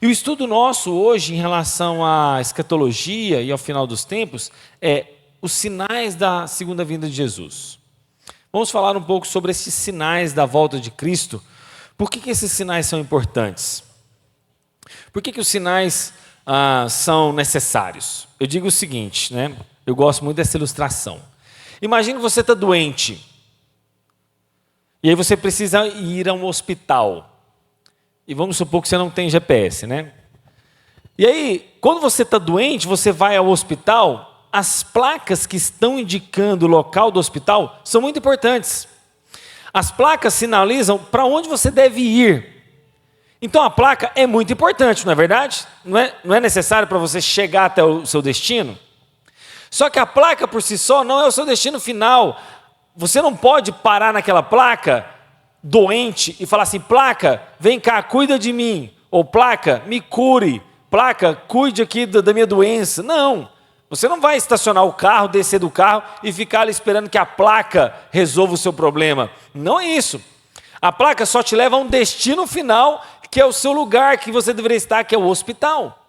E o estudo nosso hoje em relação à escatologia e ao final dos tempos é os sinais da segunda vinda de Jesus. Vamos falar um pouco sobre esses sinais da volta de Cristo. Por que esses sinais são importantes? Por que os sinais são necessários? Eu digo o seguinte, né? Eu gosto muito dessa ilustração. Imagine que você está doente. E aí você precisa ir a um hospital. E vamos supor que você não tem GPS, né? E aí, quando você está doente, você vai ao hospital, as placas que estão indicando o local do hospital são muito importantes. As placas sinalizam para onde você deve ir. Então a placa é muito importante, não é verdade? Não é necessário para você chegar até o seu destino? Só que a placa por si só não é o seu destino final. Você não pode parar naquela placa doente e falar assim: placa, vem cá, cuida de mim. Ou placa, me cure. Placa, cuide aqui da minha doença. Não, você não vai estacionar o carro, descer do carro e ficar ali esperando que a placa resolva o seu problema. Não é isso. A placa só te leva a um destino final, que é o seu lugar que você deveria estar, que é o hospital.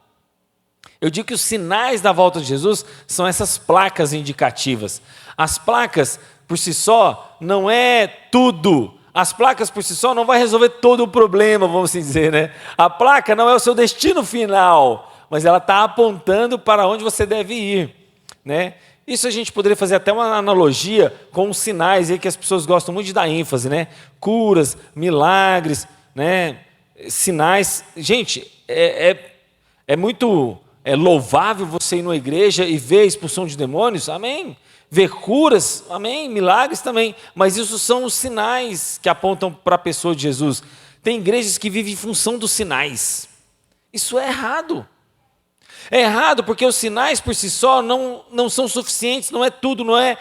Eu digo que os sinais da volta de Jesus são essas placas indicativas. As placas, por si só, não é tudo. As placas, por si só, não vai resolver todo o problema, vamos assim dizer, né? A placa não é o seu destino final, mas ela está apontando para onde você deve ir, né? Isso a gente poderia fazer até uma analogia com os sinais aí que as pessoas gostam muito de dar ênfase, né? Curas, milagres, né? Sinais. Gente, é muito louvável você ir numa igreja e ver a expulsão de demônios, amém? Ver curas, amém? Milagres também, mas isso são os sinais que apontam para a pessoa de Jesus. Tem igrejas que vivem em função dos sinais. Isso é errado. É errado porque os sinais por si só não são suficientes, não é tudo, não é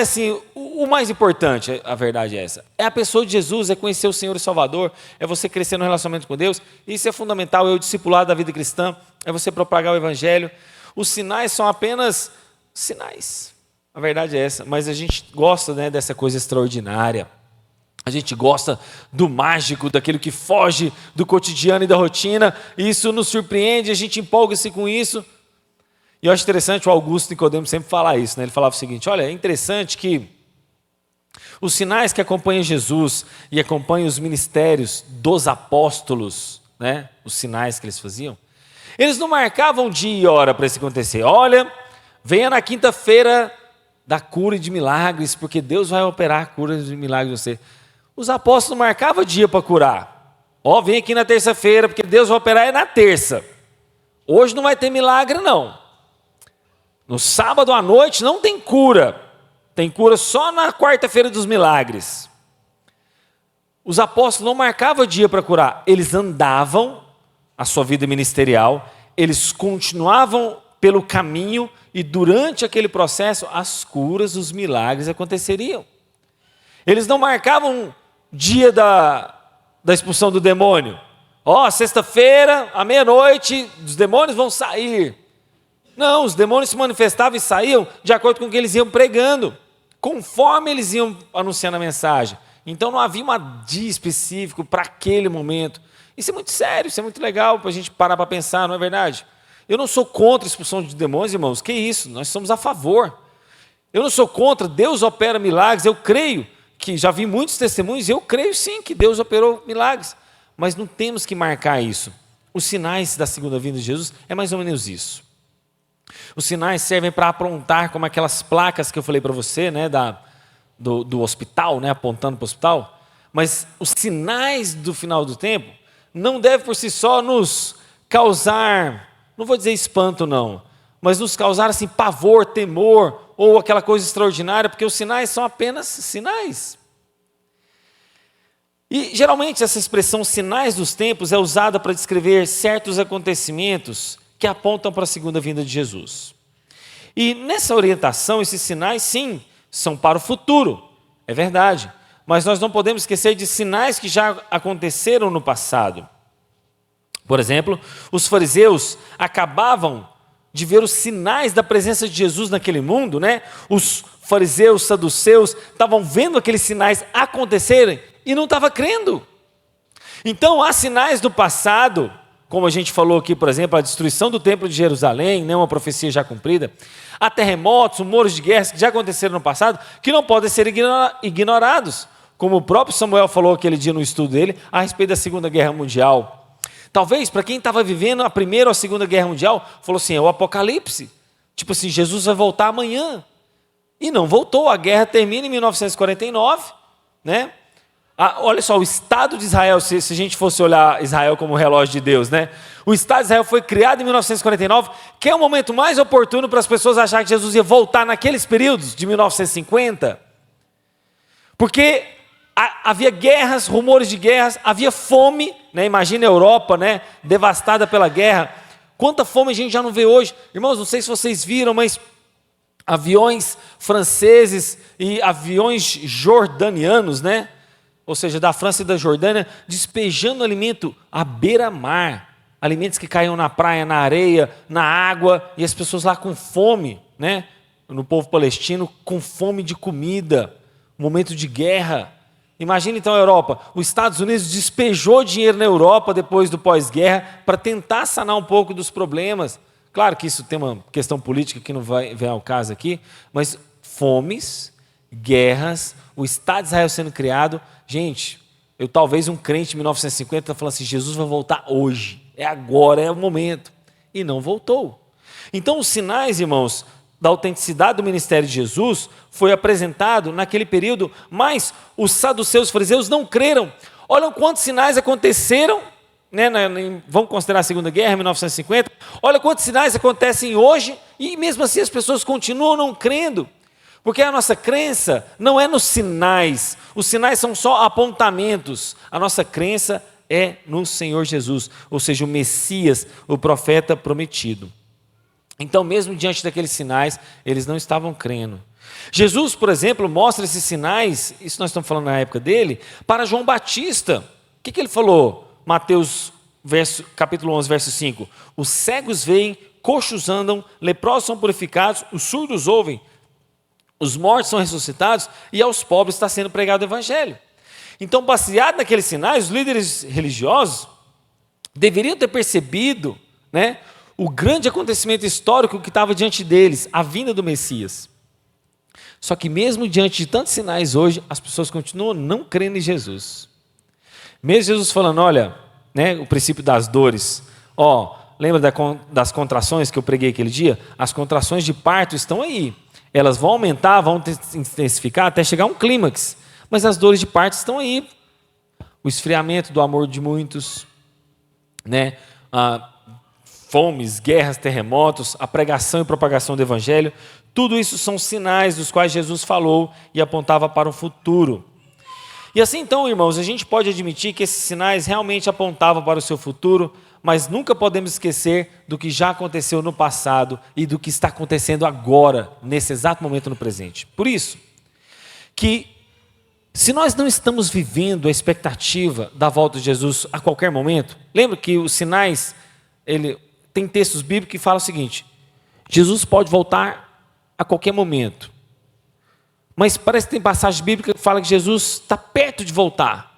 assim, o mais importante, a verdade é essa. É a pessoa de Jesus, é conhecer o Senhor e Salvador, é você crescer no relacionamento com Deus. Isso é fundamental, é o discipulado da vida cristã, é você propagar o Evangelho. Os sinais são apenas sinais, a verdade é essa, mas a gente gosta, né, dessa coisa extraordinária. A gente gosta do mágico, daquilo que foge do cotidiano e da rotina, e isso nos surpreende, a gente empolga-se com isso. E eu acho interessante, o Augusto Nicodemo sempre fala isso, né? Ele falava o seguinte: olha, é interessante que os sinais que acompanham Jesus e acompanham os ministérios dos apóstolos, né? Os sinais que eles faziam, eles não marcavam dia e hora para isso acontecer. Olha, venha na quinta-feira da cura e de milagres, porque Deus vai operar a cura de milagres em você. Os apóstolos não marcavam dia para curar. Ó, vem aqui na terça-feira, porque Deus vai operar na terça. Hoje não vai ter milagre, não. No sábado à noite não tem cura. Tem cura só na quarta-feira dos milagres. Os apóstolos não marcavam dia para curar. Eles andavam a sua vida ministerial, eles continuavam pelo caminho e durante aquele processo as curas, os milagres aconteceriam. Eles não marcavam dia da expulsão do demônio. Ó, sexta-feira, à meia-noite, os demônios vão sair. Não, os demônios se manifestavam e saíam de acordo com o que eles iam pregando, conforme eles iam anunciando a mensagem. Então não havia um dia específico para aquele momento. Isso é muito sério, isso é muito legal para a gente parar para pensar, não é verdade? Eu não sou contra a expulsão de demônios, irmãos, que isso, nós somos a favor. Eu não sou contra, Deus opera milagres, eu creio que já vi muitos testemunhos, e eu creio sim que Deus operou milagres, mas não temos que marcar isso. Os sinais da segunda vinda de Jesus é mais ou menos isso. Os sinais servem para aprontar, como aquelas placas que eu falei para você, né, do hospital, né, apontando para o hospital, mas os sinais do final do tempo não devem por si só nos causar, não vou dizer espanto não, mas nos causar assim pavor, temor, ou aquela coisa extraordinária, porque os sinais são apenas sinais. E geralmente essa expressão sinais dos tempos é usada para descrever certos acontecimentos que apontam para a segunda vinda de Jesus. E nessa orientação, esses sinais sim, são para o futuro, é verdade, mas nós não podemos esquecer de sinais que já aconteceram no passado. Por exemplo, os fariseus acabavam de ver os sinais da presença de Jesus naquele mundo, né? Os fariseus, saduceus, estavam vendo aqueles sinais acontecerem e não estavam crendo. Então há sinais do passado como a gente falou aqui, por exemplo, a destruição do templo de Jerusalém, né, uma profecia já cumprida, há terremotos, rumores de guerras que já aconteceram no passado, que não podem ser ignorados, como o próprio Samuel falou aquele dia no estudo dele, a respeito da Segunda Guerra Mundial. Talvez, para quem estava vivendo a Primeira ou a Segunda Guerra Mundial, falou assim, é o Apocalipse, tipo assim, Jesus vai voltar amanhã, e não voltou, a guerra termina em 1949, né? Olha só, o Estado de Israel, se a gente fosse olhar Israel como relógio de Deus, né? O Estado de Israel foi criado em 1949, que é o momento mais oportuno para as pessoas acharem que Jesus ia voltar naqueles períodos de 1950. Porque havia guerras, rumores de guerras, havia fome, né? Imagina a Europa, né? Devastada pela guerra. Quanta fome a gente já não vê hoje. Irmãos, não sei se vocês viram, mas aviões franceses e aviões jordanianos, né? Ou seja, da França e da Jordânia, despejando alimento à beira-mar, alimentos que caíam na praia, na areia, na água, e as pessoas lá com fome, né? No povo palestino, com fome de comida, momento de guerra. Imagina então a Europa, os Estados Unidos despejou dinheiro na Europa depois do pós-guerra para tentar sanar um pouco dos problemas. Claro que isso tem uma questão política que não vem ao caso aqui, mas fomes, guerras, o Estado de Israel sendo criado. Gente, talvez um crente em 1950 está falando assim, Jesus vai voltar hoje, é agora, é o momento. E não voltou. Então os sinais, irmãos, da autenticidade do ministério de Jesus foi apresentado naquele período, mas os saduceus e fariseus não creram. Olha quantos sinais aconteceram, né, vamos considerar a Segunda Guerra, 1950, olha quantos sinais acontecem hoje, e mesmo assim as pessoas continuam não crendo. Porque a nossa crença não é nos sinais, os sinais são só apontamentos, a nossa crença é no Senhor Jesus, ou seja, o Messias, o profeta prometido. Então, mesmo diante daqueles sinais, eles não estavam crendo. Jesus, por exemplo, mostra esses sinais, isso nós estamos falando na época dele, para João Batista. O que ele falou? Mateus capítulo 11, verso 5. Os cegos veem, coxos andam, leprosos são purificados, os surdos ouvem, os mortos são ressuscitados e aos pobres está sendo pregado o evangelho. Então, baseado naqueles sinais, os líderes religiosos deveriam ter percebido, né, o grande acontecimento histórico que estava diante deles, a vinda do Messias. Só que mesmo diante de tantos sinais hoje, as pessoas continuam não crendo em Jesus. Mesmo Jesus falando, olha, né, o princípio das dores, lembra das contrações que eu preguei aquele dia? As contrações de parto estão aí. Elas vão aumentar, vão intensificar até chegar a um clímax. Mas as dores de parto estão aí. O esfriamento do amor de muitos, né? Fomes, guerras, terremotos, a pregação e propagação do evangelho. Tudo isso são sinais dos quais Jesus falou e apontava para o futuro. E assim então, irmãos, a gente pode admitir que esses sinais realmente apontavam para o seu futuro, mas nunca podemos esquecer do que já aconteceu no passado e do que está acontecendo agora, nesse exato momento no presente. Por isso, que se nós não estamos vivendo a expectativa da volta de Jesus a qualquer momento, lembra que os sinais, tem textos bíblicos que falam o seguinte, Jesus pode voltar a qualquer momento. Mas parece que tem passagem bíblica que fala que Jesus está perto de voltar.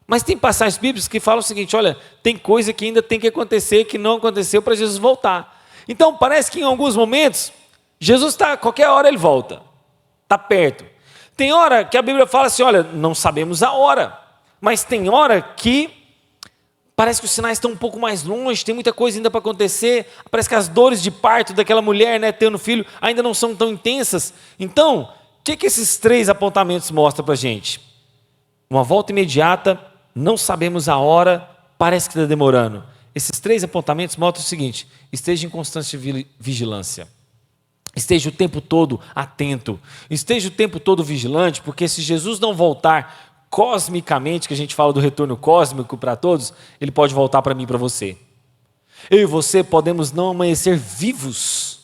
Mas tem passagens bíblicas que falam o seguinte, olha, tem coisa que ainda tem que acontecer, que não aconteceu para Jesus voltar. Então parece que em alguns momentos, Jesus está, qualquer hora ele volta, está perto. Tem hora que a Bíblia fala assim, olha, não sabemos a hora, mas tem hora que parece que os sinais estão um pouco mais longe, tem muita coisa ainda para acontecer, parece que as dores de parto daquela mulher, né, tendo filho, ainda não são tão intensas. Então, o que esses três apontamentos mostram para a gente? Uma volta imediata, não sabemos a hora, parece que está demorando. Esses três apontamentos mostram o seguinte, esteja em constante vigilância. Esteja o tempo todo atento, esteja o tempo todo vigilante, porque se Jesus não voltar cosmicamente, que a gente fala do retorno cósmico para todos, ele pode voltar para mim e para você. Eu e você podemos não amanhecer vivos.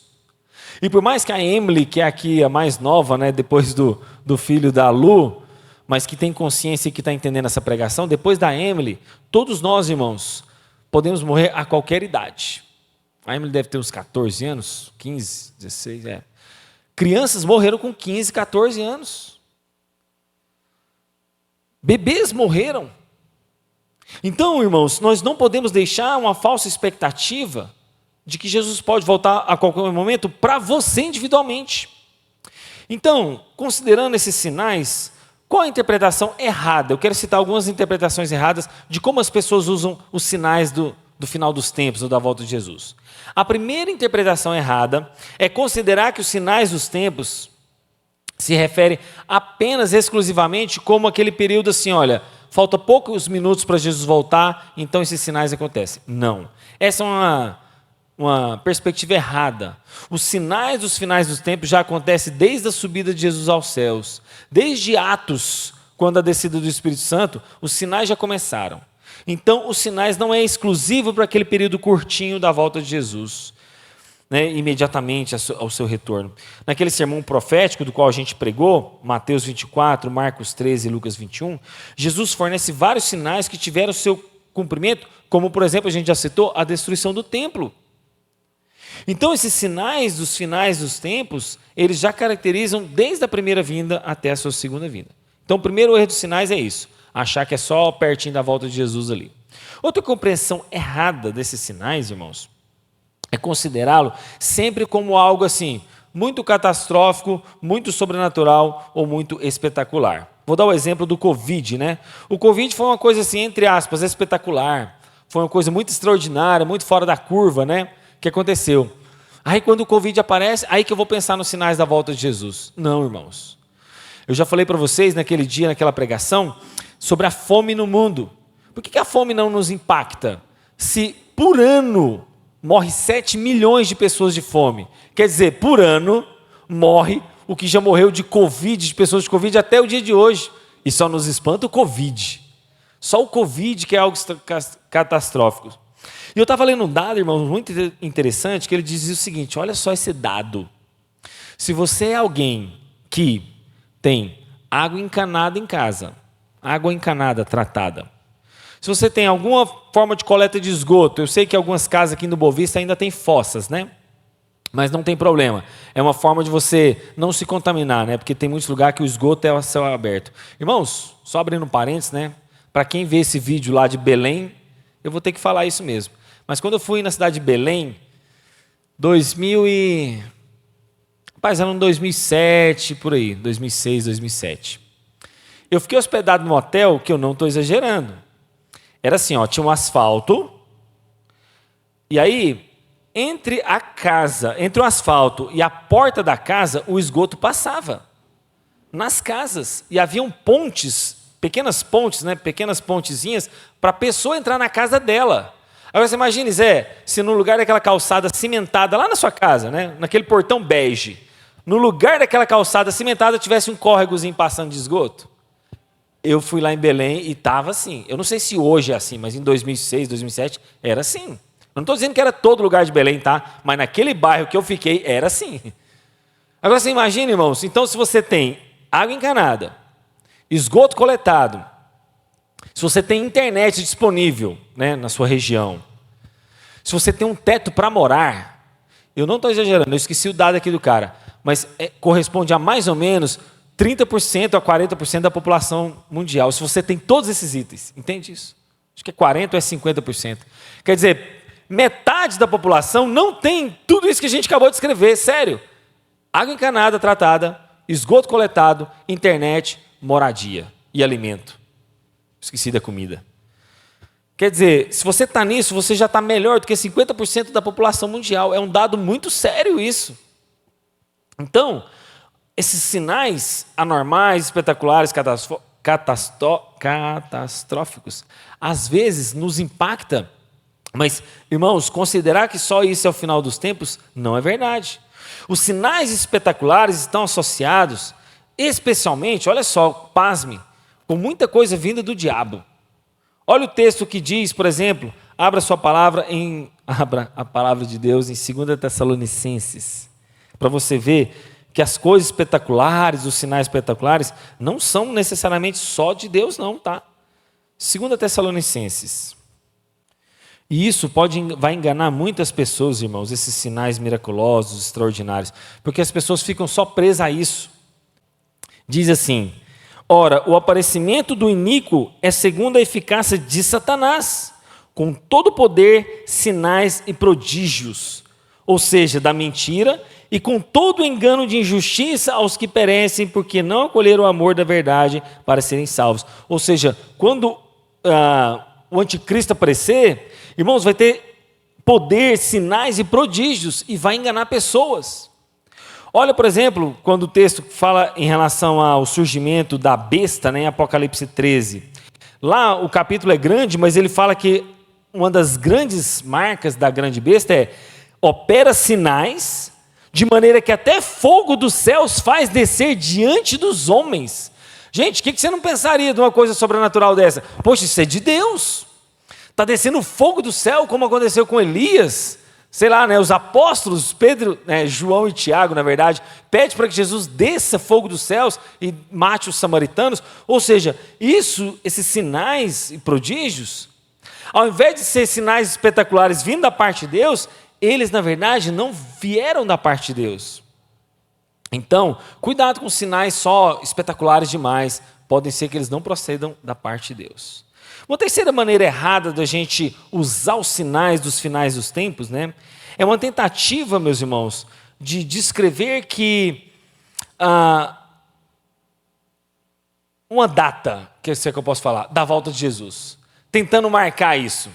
E por mais que a Emily, que é aqui a mais nova, né, depois do filho da Lu, mas que tem consciência e que está entendendo essa pregação, depois da Emily, todos nós, irmãos, podemos morrer a qualquer idade. A Emily deve ter uns 14 anos, 15, 16, Crianças morreram com 15, 14 anos. Bebês morreram. Então, irmãos, nós não podemos deixar uma falsa expectativa de que Jesus pode voltar a qualquer momento para você individualmente. Então, considerando esses sinais, qual a interpretação errada? Eu quero citar algumas interpretações erradas de como as pessoas usam os sinais do final dos tempos ou da volta de Jesus. A primeira interpretação errada é considerar que os sinais dos tempos se refere apenas exclusivamente como aquele período assim, olha, falta poucos minutos para Jesus voltar, então esses sinais acontecem. Não. Essa é uma perspectiva errada. Os sinais dos finais dos tempos já acontecem desde a subida de Jesus aos céus. Desde Atos, quando a descida do Espírito Santo, os sinais já começaram. Então, os sinais não é exclusivo para aquele período curtinho da volta de Jesus, né, imediatamente ao seu retorno. Naquele sermão profético do qual a gente pregou, Mateus 24, Marcos 13 e Lucas 21, Jesus fornece vários sinais que tiveram seu cumprimento, como, por exemplo, a gente já citou, a destruição do templo. Então, esses sinais dos finais dos tempos, eles já caracterizam desde a primeira vinda até a sua segunda vinda. Então, o primeiro erro dos sinais é isso, achar que é só pertinho da volta de Jesus ali. Outra compreensão errada desses sinais, irmãos, é considerá-lo sempre como algo assim, muito catastrófico, muito sobrenatural ou muito espetacular. Vou dar o exemplo do Covid, né? O Covid foi uma coisa assim, entre aspas, espetacular. Foi uma coisa muito extraordinária, muito fora da curva, né? Que aconteceu. Aí quando o Covid aparece, aí que eu vou pensar nos sinais da volta de Jesus. Não, irmãos. Eu já falei para vocês naquele dia, naquela pregação, sobre a fome no mundo. Por que a fome não nos impacta? Se por ano morre 7 milhões de pessoas de fome. Quer dizer, por ano morre o que já morreu de Covid, de pessoas de Covid até o dia de hoje. E só nos espanta o Covid. Só o Covid que é algo catastrófico. E eu estava lendo um dado, irmãos, muito interessante, que ele dizia o seguinte, olha só esse dado. Se você é alguém que tem água encanada em casa, água encanada tratada, se você tem alguma forma de coleta de esgoto, eu sei que algumas casas aqui no Boa Vista ainda tem fossas, né? Mas não tem problema. É uma forma de você não se contaminar, né? Porque tem muitos lugares que o esgoto é a céu aberto. Irmãos, só abrindo um parênteses, né? Para quem vê esse vídeo lá de Belém, eu vou ter que falar isso mesmo. Mas quando eu fui na cidade de Belém, era em 2007, por aí, 2006, 2007. Eu fiquei hospedado num hotel que eu não estou exagerando. Era assim, ó, tinha um asfalto, e aí, entre o asfalto e a porta da casa, o esgoto passava. Nas casas. E haviam pontes, pequenas pontes, né, pequenas pontezinhas, para a pessoa entrar na casa dela. Agora você imagine, Zé, se no lugar daquela calçada cimentada lá na sua casa, né, naquele portão bege, no lugar daquela calçada cimentada tivesse um córregozinho passando de esgoto. Eu fui lá em Belém e estava assim. Eu não sei se hoje é assim, mas em 2006, 2007 era assim. Eu não estou dizendo que era todo lugar de Belém, tá? Mas naquele bairro que eu fiquei era assim. Agora você imagina, irmãos, então se você tem água encanada, esgoto coletado, se você tem internet disponível, né, na sua região, se você tem um teto para morar, eu não estou exagerando, eu esqueci o dado aqui do cara, mas corresponde a mais ou menos 30% a 40% da população mundial. Se você tem todos esses itens, entende isso? Acho que é 40% ou é 50%. Quer dizer, metade da população não tem tudo isso que a gente acabou de escrever, sério. Água encanada tratada, esgoto coletado, internet, moradia e alimento. Esqueci da comida. Quer dizer, se você está nisso, você já está melhor do que 50% da população mundial. É um dado muito sério isso. Então, esses sinais anormais, espetaculares, catastróficos, às vezes nos impacta, mas, irmãos, considerar que só isso é o final dos tempos, não é verdade. Os sinais espetaculares estão associados, especialmente, olha só, pasme, com muita coisa vinda do diabo. Olha o texto que diz, por exemplo, abra a palavra de Deus em 2 Tessalonicenses, para você ver que as coisas espetaculares, os sinais espetaculares, não são necessariamente só de Deus, não, tá? 2 Tessalonicenses. E isso vai enganar muitas pessoas, irmãos, esses sinais miraculosos, extraordinários, porque as pessoas ficam só presas a isso. Diz assim, Ora, o aparecimento do iníquo é segundo a eficácia de Satanás, com todo poder, sinais e prodígios, ou seja, da mentira, e com todo engano de injustiça aos que perecem, porque não acolheram o amor da verdade para serem salvos. Ou seja, quando o anticristo aparecer, irmãos, vai ter poder, sinais e prodígios, e vai enganar pessoas. Olha, por exemplo, quando o texto fala em relação ao surgimento da besta, né, em Apocalipse 13. Lá o capítulo é grande, mas ele fala que uma das grandes marcas da grande besta é: opera sinais, de maneira que até fogo dos céus faz descer diante dos homens. Gente, o que você não pensaria de uma coisa sobrenatural dessa? Poxa, isso é de Deus. Está descendo fogo do céu, como aconteceu com Elias. Sei lá, né, os apóstolos, Pedro, João e Tiago, na verdade, pedem para que Jesus desça fogo dos céus e mate os samaritanos. Ou seja, esses sinais e prodígios, ao invés de ser sinais espetaculares vindo da parte de Deus, eles, na verdade, não vieram da parte de Deus. Então, cuidado com sinais só espetaculares demais. Podem ser que eles não procedam da parte de Deus. Uma terceira maneira errada da gente usar os sinais dos finais dos tempos, né, é uma tentativa, meus irmãos, de descrever que uma data, que eu posso falar, da volta de Jesus, tentando marcar isso.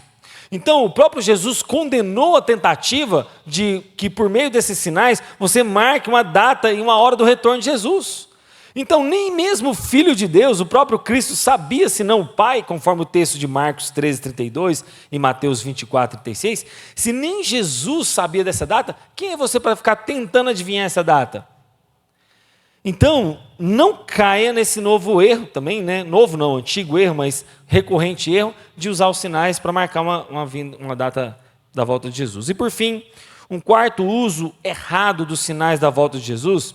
Então, o próprio Jesus condenou a tentativa de que, por meio desses sinais, você marque uma data e uma hora do retorno de Jesus. Então, nem mesmo o Filho de Deus, o próprio Cristo, sabia, senão o Pai, conforme o texto de Marcos 13, 32 e Mateus 24, 36, se nem Jesus sabia dessa data, quem é você para ficar tentando adivinhar essa data? Então, não caia nesse novo erro também, né? Novo não, antigo erro, mas recorrente erro, de usar os sinais para marcar uma data da volta de Jesus. E por fim, um quarto uso errado dos sinais da volta de Jesus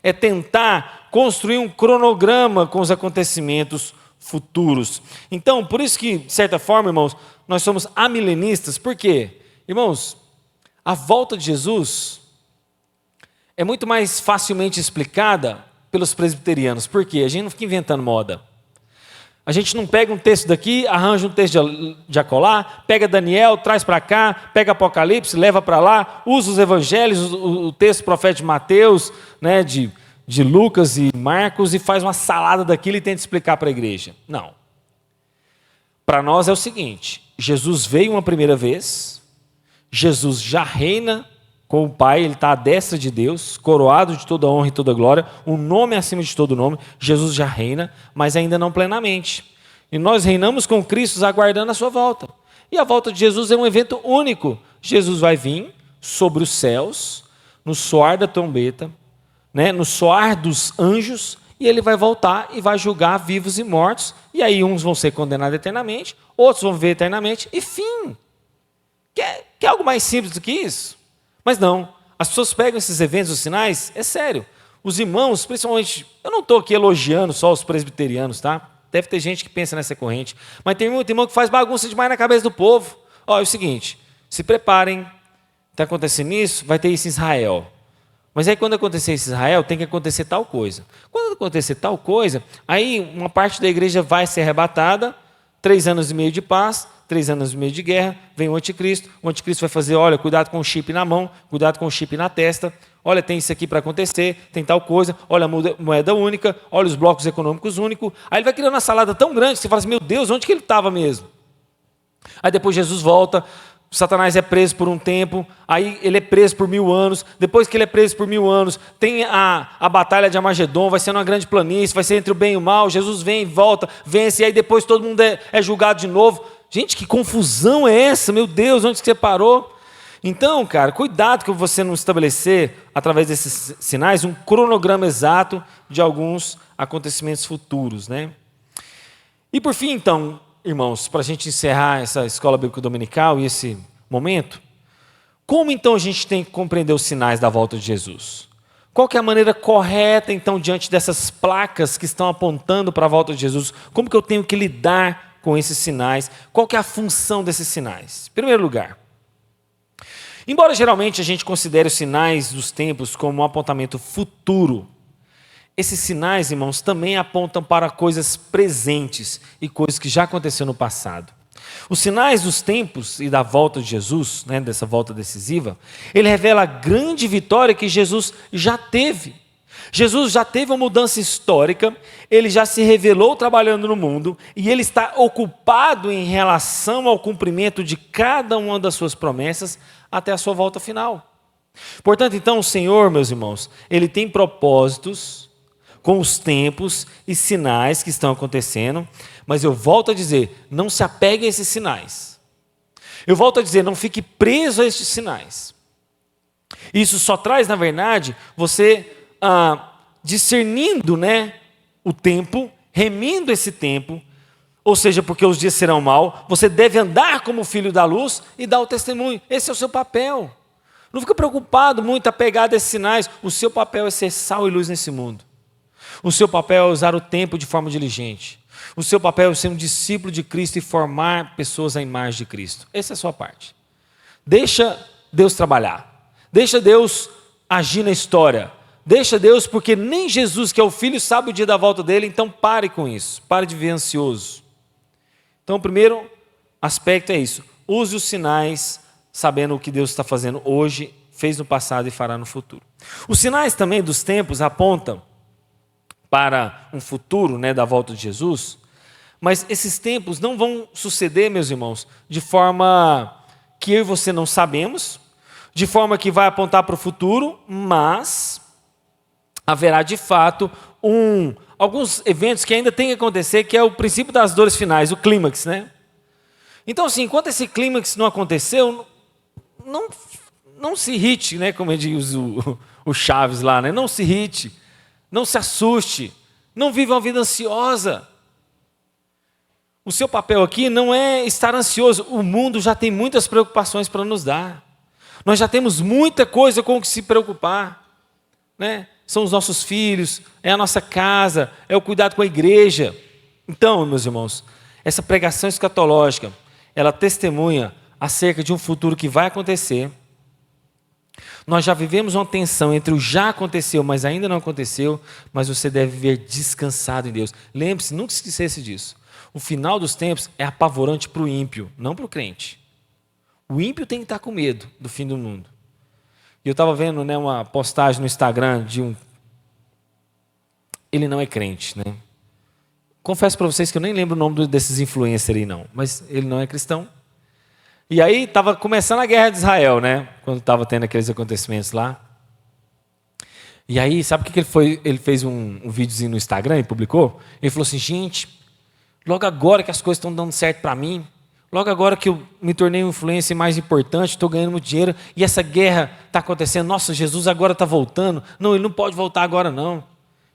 é tentar construir um cronograma com os acontecimentos futuros. Então, por isso que, de certa forma, irmãos, nós somos amilenistas. Por quê? Irmãos, a volta de Jesus é muito mais facilmente explicada pelos presbiterianos. Por quê? A gente não fica inventando moda. A gente não pega um texto daqui, arranja um texto de acolá, pega Daniel, traz para cá, pega Apocalipse, leva para lá, usa os evangelhos, o texto profético de Mateus, né, de Lucas e Marcos, e faz uma salada daquilo e tenta explicar para a igreja. Não. Para nós é o seguinte: Jesus veio uma primeira vez, Jesus já reina com o Pai, ele está à destra de Deus, coroado de toda honra e toda glória, um nome acima de todo nome. Jesus já reina, mas ainda não plenamente. E nós reinamos com Cristo aguardando a sua volta. E a volta de Jesus é um evento único. Jesus vai vir sobre os céus, no soar da trombeta, né, no soar dos anjos, e ele vai voltar e vai julgar vivos e mortos. E aí uns vão ser condenados eternamente, outros vão viver eternamente, e fim. Quer algo mais simples do que isso? Mas não, as pessoas pegam esses eventos, os sinais, é sério. Os irmãos, principalmente, eu não estou aqui elogiando só os presbiterianos, tá? Deve ter gente que pensa nessa corrente. Mas tem muito irmão que faz bagunça demais na cabeça do povo. Ó, é o seguinte, se preparem, está acontecendo isso, vai ter isso em Israel. Mas aí quando acontecer isso em Israel, tem que acontecer tal coisa. Quando acontecer tal coisa, aí uma parte da igreja vai ser arrebatada, 3 anos e meio de paz, 3 anos e meio de guerra, vem o anticristo vai fazer, olha, cuidado com o chip na mão, cuidado com o chip na testa, olha, tem isso aqui para acontecer, tem tal coisa, olha a moeda única, olha os blocos econômicos únicos. Aí ele vai criando uma salada tão grande que você fala assim, meu Deus, onde que ele estava mesmo? Aí depois Jesus volta, Satanás é preso por um tempo, aí ele é preso por 1000 anos, depois que ele é preso por 1000 anos, tem a batalha de Armagedon, vai ser numa grande planície, vai ser entre o bem e o mal, Jesus vem, volta, vence, e aí depois todo mundo é julgado de novo. Gente, que confusão é essa? Meu Deus, onde que você parou? Então, cara, cuidado que você não estabelecer, através desses sinais, um cronograma exato de alguns acontecimentos futuros, né? E por fim, então, irmãos, para a gente encerrar essa escola bíblica dominical e esse momento, como então a gente tem que compreender os sinais da volta de Jesus? Qual que é a maneira correta, então, diante dessas placas que estão apontando para a volta de Jesus? Como que eu tenho que lidar com esses sinais? Qual que é a função desses sinais? Em primeiro lugar, embora geralmente a gente considere os sinais dos tempos como um apontamento futuro, esses sinais, irmãos, também apontam para coisas presentes e coisas que já aconteceram no passado. Os sinais dos tempos e da volta de Jesus, né, dessa volta decisiva, ele revela a grande vitória que Jesus já teve. Jesus já teve uma mudança histórica, ele já se revelou trabalhando no mundo e ele está ocupado em relação ao cumprimento de cada uma das suas promessas até a sua volta final. Portanto, então, o Senhor, meus irmãos, ele tem propósitos com os tempos e sinais que estão acontecendo, mas eu volto a dizer, não se apegue a esses sinais. Eu volto a dizer, não fique preso a estes sinais. Isso só traz, na verdade, você discernindo, né, o tempo, remindo esse tempo, ou seja, porque os dias serão maus, você deve andar como filho da luz e dar o testemunho. Esse é o seu papel. Não fica preocupado muito, apegado a esses sinais. O seu papel é ser sal e luz nesse mundo. O seu papel é usar o tempo de forma diligente. O seu papel é ser um discípulo de Cristo e formar pessoas à imagem de Cristo. Essa é a sua parte. Deixa Deus trabalhar. Deixa Deus agir na história. Deixa Deus, porque nem Jesus, que é o Filho, sabe o dia da volta dele, então pare com isso. Pare de viver ansioso. Então, o primeiro aspecto é isso. Use os sinais, sabendo o que Deus está fazendo hoje, fez no passado e fará no futuro. Os sinais também dos tempos apontam para um futuro, né, da volta de Jesus, mas esses tempos não vão suceder, meus irmãos, de forma que eu e você não sabemos, de forma que vai apontar para o futuro, mas haverá de fato alguns eventos que ainda tem que acontecer, que é o princípio das dores finais, o clímax, né? Então, assim, enquanto esse clímax não aconteceu, não se irrite, né, como diz o Chaves lá, né? Não se irrite, não se assuste, não viva uma vida ansiosa. O seu papel aqui não é estar ansioso, o mundo já tem muitas preocupações para nos dar. Nós já temos muita coisa com que se preocupar, né? São os nossos filhos, é a nossa casa, é o cuidado com a igreja. Então, meus irmãos, essa pregação escatológica, ela testemunha acerca de um futuro que vai acontecer. Nós já vivemos uma tensão entre o já aconteceu, mas ainda não aconteceu, mas você deve viver descansado em Deus. Lembre-se, nunca esquecesse disso. O final dos tempos é apavorante para o ímpio, não para o crente. O ímpio tem que estar com medo do fim do mundo. E eu estava vendo, né, uma postagem no Instagram de ele não é crente, né? Confesso para vocês que eu nem lembro o nome desses influencers aí não, mas ele não é cristão. E aí estava começando a guerra de Israel, né? Quando estava tendo aqueles acontecimentos lá. E aí, sabe o que ele foi? Ele fez um videozinho no Instagram e publicou. Ele falou assim, gente, logo agora que as coisas estão dando certo para mim, logo agora que eu me tornei um influencer mais importante, estou ganhando muito dinheiro, e essa guerra está acontecendo, nossa, Jesus agora está voltando. Não, ele não pode voltar agora não.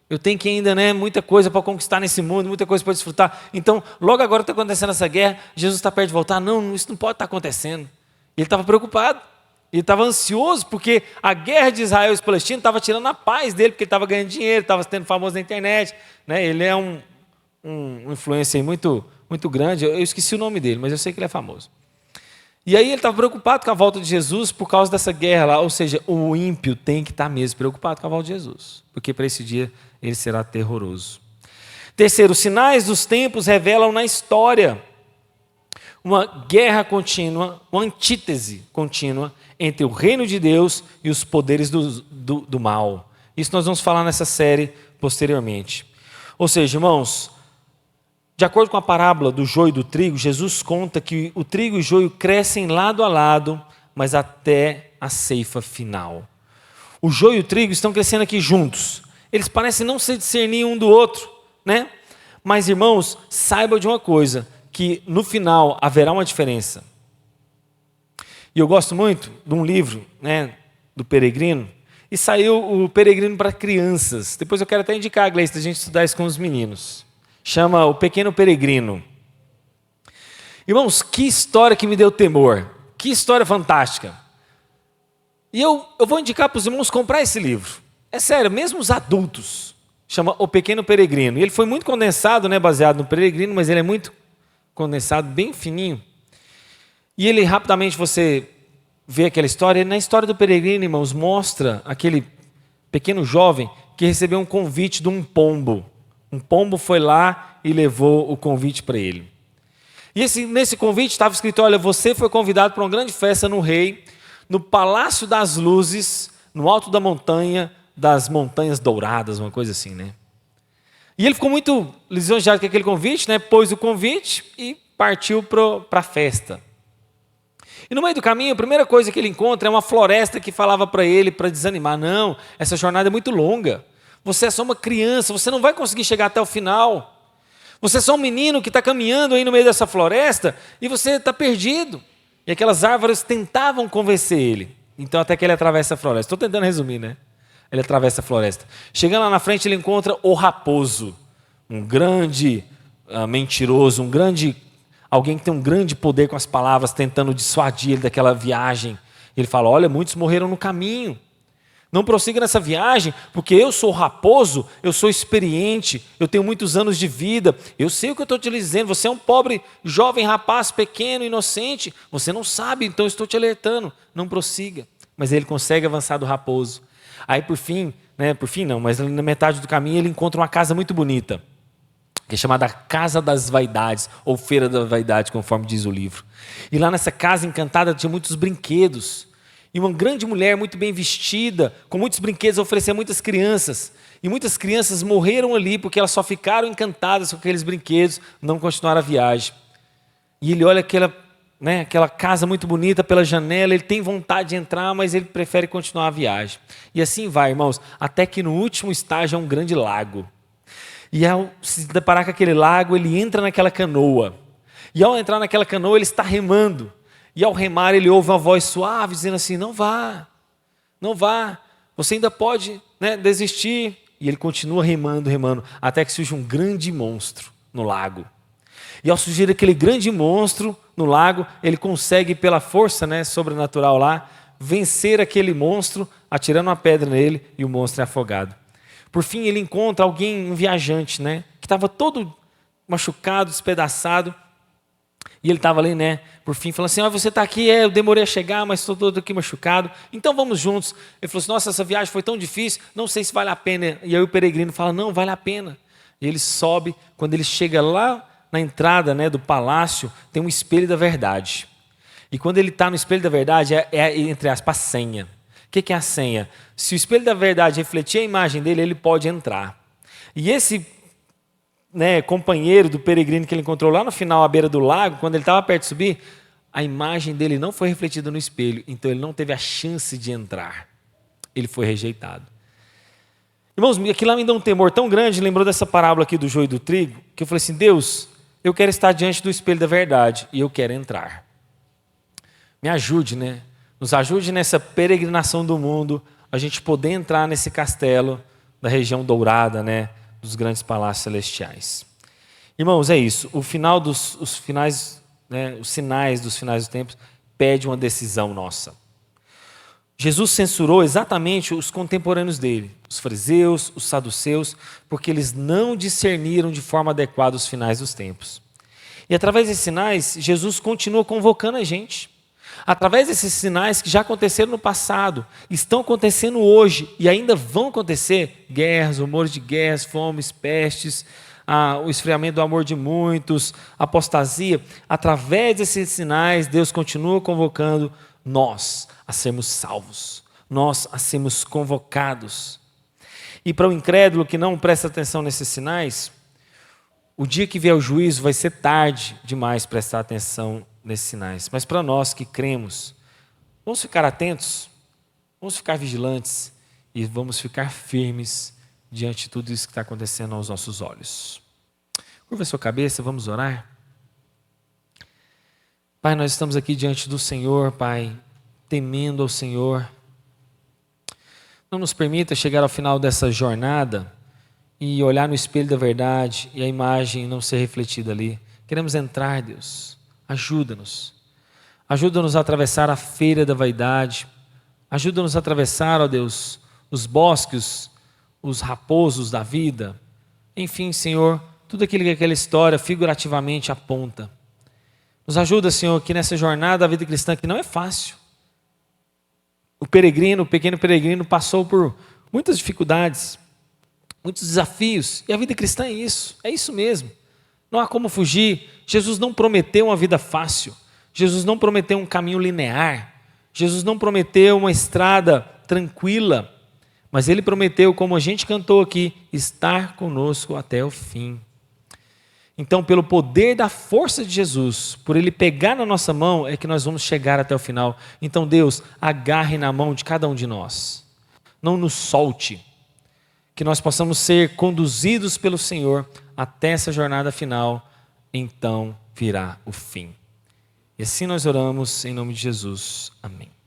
Eu tenho que ainda, né, muita coisa para conquistar nesse mundo, muita coisa para desfrutar. Então, logo agora está acontecendo essa guerra, Jesus está perto de voltar. Não, isso não pode estar acontecendo. Ele estava preocupado, ele estava ansioso, porque a guerra de Israel e os palestinos estava tirando a paz dele, porque ele estava ganhando dinheiro, estava sendo famoso na internet. Né? Ele é um influencer muito, muito grande, eu esqueci o nome dele, mas eu sei que ele é famoso. E aí ele estava preocupado com a volta de Jesus por causa dessa guerra lá, ou seja, o ímpio tem que estar mesmo preocupado com a volta de Jesus, porque para esse dia ele será terroroso. Terceiro, os sinais dos tempos revelam na história uma guerra contínua, uma antítese contínua entre o reino de Deus e os poderes do mal. Isso nós vamos falar nessa série posteriormente. Ou seja, irmãos, de acordo com a parábola do joio e do trigo, Jesus conta que o trigo e o joio crescem lado a lado, mas até a ceifa final. O joio e o trigo estão crescendo aqui juntos. Eles parecem não se discernir um do outro, né? Mas, irmãos, saibam de uma coisa, que no final haverá uma diferença. E eu gosto muito de um livro, né, do Peregrino, e saiu o Peregrino para crianças. Depois eu quero até indicar a Gleice, da gente estudar isso com os meninos. Chama O Pequeno Peregrino. Irmãos, que história que me deu temor. Que história fantástica. E eu vou indicar para os irmãos comprar esse livro. É sério, mesmo os adultos. Chama O Pequeno Peregrino. E ele foi muito condensado, né, baseado no Peregrino, mas ele é muito condensado, bem fininho. E ele, rapidamente, você vê aquela história. E na história do Peregrino, irmãos, mostra aquele pequeno jovem que recebeu um convite de um pombo. Um pombo foi lá e levou o convite para ele. E nesse convite estava escrito: olha, você foi convidado para uma grande festa no rei, no Palácio das Luzes, no alto da montanha, das Montanhas Douradas, uma coisa assim, né? E ele ficou muito lisonjeado com aquele convite, né? Pôs o convite e partiu para a festa. E no meio do caminho, a primeira coisa que ele encontra é uma floresta que falava para ele, para desanimar: não, essa jornada é muito longa. Você é só uma criança, você não vai conseguir chegar até o final. Você é só um menino que está caminhando aí no meio dessa floresta e você está perdido. E aquelas árvores tentavam convencer ele. Então até que ele atravessa a floresta. Estou tentando resumir, né? Ele atravessa a floresta. Chegando lá na frente, ele encontra o raposo. Um grande mentiroso, alguém que tem um grande poder com as palavras, tentando dissuadir ele daquela viagem. Ele fala: olha, muitos morreram no caminho. Não prossiga nessa viagem, porque eu sou raposo, eu sou experiente, eu tenho muitos anos de vida, eu sei o que eu estou te dizendo. Você é um pobre, jovem rapaz, pequeno, inocente, você não sabe, então eu estou te alertando, não prossiga. Mas ele consegue avançar do raposo. Aí por fim não, mas na metade do caminho ele encontra uma casa muito bonita, que é chamada Casa das Vaidades, ou Feira da Vaidade, conforme diz o livro. E lá nessa casa encantada tinha muitos brinquedos. E uma grande mulher muito bem vestida, com muitos brinquedos, oferecia a muitas crianças. E muitas crianças morreram ali porque elas só ficaram encantadas com aqueles brinquedos, não continuaram a viagem. E ele olha aquela casa muito bonita pela janela, ele tem vontade de entrar, mas ele prefere continuar a viagem. E assim vai, irmãos, até que no último estágio é um grande lago. E ao se deparar com aquele lago, ele entra naquela canoa. E ao entrar naquela canoa, ele está remando. E ao remar, ele ouve uma voz suave dizendo assim: não vá, você ainda pode desistir. E ele continua remando, até que surge um grande monstro no lago. E ao surgir aquele grande monstro no lago, ele consegue, pela força sobrenatural lá, vencer aquele monstro, atirando uma pedra nele, e o monstro é afogado. Por fim, ele encontra um viajante, que estava todo machucado, despedaçado. E ele estava ali, por fim, falando assim: você está aqui, eu demorei a chegar, mas estou todo aqui machucado, então vamos juntos. Ele falou assim: nossa, essa viagem foi tão difícil, não sei se vale a pena. E aí o peregrino fala: não, vale a pena. E ele sobe, quando ele chega lá na entrada do palácio, tem um espelho da verdade. E quando ele está no espelho da verdade, entre aspas, a senha. O que é a senha? Se o espelho da verdade refletir a imagem dele, ele pode entrar. E esse companheiro do peregrino que ele encontrou lá no final, à beira do lago, quando ele estava perto de subir, a imagem dele não foi refletida no espelho, então ele não teve a chance de entrar. Ele foi rejeitado. Irmãos, aquilo lá me deu um temor tão grande, lembrou dessa parábola aqui do joio e do trigo, que eu falei assim: Deus, eu quero estar diante do espelho da verdade e eu quero entrar. Me ajude, nos ajude nessa peregrinação do mundo, a gente poder entrar nesse castelo da região dourada, dos grandes palácios celestiais. Irmãos, é isso. Os sinais dos finais dos tempos pede uma decisão nossa. Jesus censurou exatamente os contemporâneos dele, os fariseus, os saduceus, porque eles não discerniram de forma adequada os finais dos tempos. E através desses sinais, Jesus continua convocando a gente. Através desses sinais que já aconteceram no passado, estão acontecendo hoje e ainda vão acontecer: guerras, rumores de guerras, fomes, pestes, o esfriamento do amor de muitos, apostasia. Através desses sinais, Deus continua convocando nós a sermos salvos, nós a sermos convocados. E para o incrédulo que não presta atenção nesses sinais, o dia que vier o juízo vai ser tarde demais prestar atenção nesses sinais. Mas para nós que cremos, vamos ficar atentos, vamos ficar vigilantes e vamos ficar firmes diante de tudo isso que está acontecendo aos nossos olhos. Curva a sua cabeça, vamos orar. Pai, nós estamos aqui diante do Senhor, Pai, temendo ao Senhor. Não nos permita chegar ao final dessa jornada e olhar no espelho da verdade e a imagem não ser refletida ali. Queremos entrar, Deus. Ajuda-nos. Ajuda-nos a atravessar a feira da vaidade. Ajuda-nos a atravessar, ó Deus, os bosques, os raposos da vida. Enfim, Senhor, tudo aquilo que aquela história figurativamente aponta. Nos ajuda, Senhor, que nessa jornada da vida cristã, que não é fácil. O pequeno peregrino, passou por muitas dificuldades. muitos desafios, e a vida cristã é isso mesmo. Não há como fugir. Jesus não prometeu uma vida fácil, Jesus não prometeu um caminho linear, Jesus não prometeu uma estrada tranquila, mas Ele prometeu, como a gente cantou aqui, estar conosco até o fim. Então, pelo poder da força de Jesus, por Ele pegar na nossa mão, é que nós vamos chegar até o final. Então, Deus, agarre na mão de cada um de nós, não nos solte, que nós possamos ser conduzidos pelo Senhor até essa jornada final, então virá o fim. E assim nós oramos em nome de Jesus. Amém.